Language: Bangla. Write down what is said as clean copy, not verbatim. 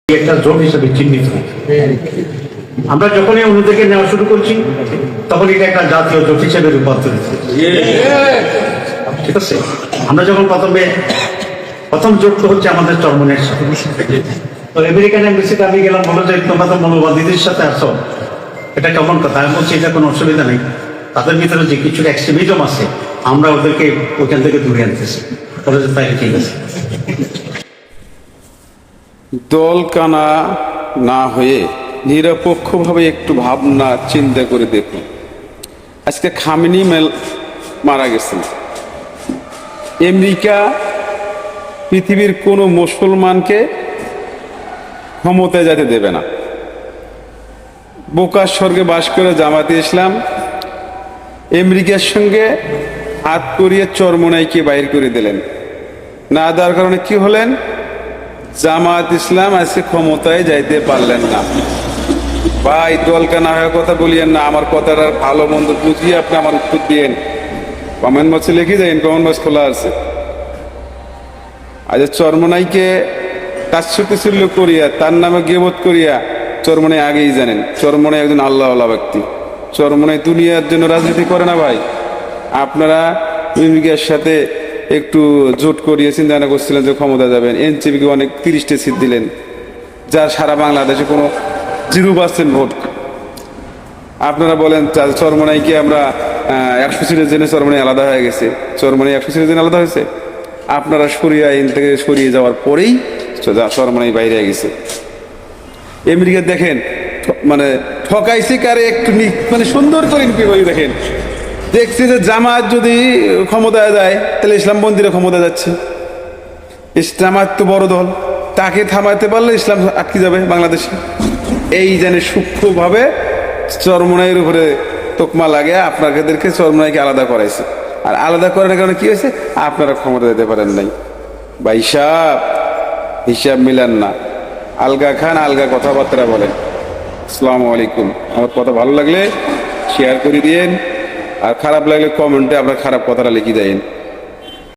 একটা জোট হিসেবে চিহ্নিত। আমরা যখনই অন্যদিকে নেওয়া শুরু করছি তখন এটা একটা জাতীয় জোট হিসেবে রূপান্তরিত হচ্ছে। ঠিক আছে, আমরা যখন প্রথম জোট হচ্ছে আমাদের চরমনের সাথে। তো আমেরিকান এমবেসিতে আমি গেলাম, বলো যে তোমরা তো মৌলবাদীদের সাথে আসো, এটা কেমন কথা? আমি বলছি এটা কোনো অসুবিধা নেই, তাদের ভিতরে যে কিছু এক্সট্রিমিজম আছে আমরা ওদেরকে ওইখান থেকে দূরে আনতেছি। বলে যে তাই ঠিক আছে। দলকানা না হয়ে নিরপেক্ষভাবে একটু ভাবনা চিন্তা করে দেখুন। আজকে খামেনি মারা গেছেন। আমেরিকা পৃথিবীর কোনো মুসলমানকে ক্ষমতায় যেতে দেবে না। বোকার স্বর্গে বাস করে জামাতে ইসলাম আমেরিকার সঙ্গে হাত করিয়ে চরমোনাইকে বাইর করে দিলেন। না দেওয়ার কারণে কি হলেন? জামাত ইসলাম আজকে ক্ষমতায় যাইতে পারলেন না। ভাই, দলকা না হওয়ার কথা বলিয়েন না, আমার কথাটার ভালো মন্দ বুঝিয়ে আপনি আমার উত্তর দিয়েন। কমেন্ট বক্সে লিখে যাইন, কমেন্ট বক্স খোলা আছে। আজ চরমোনাইকে তাচ্ছুতিশীল্য করিয়া তার নামে গিবত করিয়া চরমোনাই আগেই জানেন চরমোনাই একজন আল্লাহওয়ালা ব্যক্তি। চরমোনাই দুনিয়ার জন্য রাজনীতি করে না ভাই। আপনারা আমেরিকার সাথে একটু জোট করিয়ে চিন্তা করছিলেন যে ক্ষমতা যাবেন, এনসিপিকে অনেক 30টা সিট দিলেন, যার সারা বাংলাদেশে কোনো 0% ভোট। আপনারা বলেন চরমোনাইকে আমরা 100 সিটের জন্য চরমোনাই আলাদা হয়ে গেছে। চরমোনাই 100 সিটের জন্য আলাদা হয়েছে। আপনারা সরিয়ে আইন থেকে সরিয়ে যাওয়ার পরেই চরমোনাই বাইরে গেছে। আমেরিকা দেখেন মানে ঠকাইছে কারে একটু মানে সুন্দর করে দেখেন, দেখছে যে জামাত যদি ক্ষমতায় যায় তাহলে ইসলামপন্থীরা ক্ষমতা যাচ্ছে। জামাত তো বড় দল, তাকে থামাতে পারলে ইসলাম আটকে যাবে বাংলাদেশে। এই জানে সূক্ষ্মভাবে চরমোনাইয়ের উপরে তোকমা লাগে আপনাদেরকে চরমোনাইকে আলাদা করাইছে। আর আলাদা করার কারণে কি হয়েছে? আপনারা ক্ষমতা দিতে পারেন নাই। ভাই সাহেব, হিসাব মিলান না। আলগা খান, আলগা কথাবার্তা বলেন। আসসালামু আলাইকুম। আমার কথা ভালো লাগলে শেয়ার করে দিয়েন, আর খারাপ লাগলে কমেন্টে আপনার খারাপ কথাটা লিখে দেন।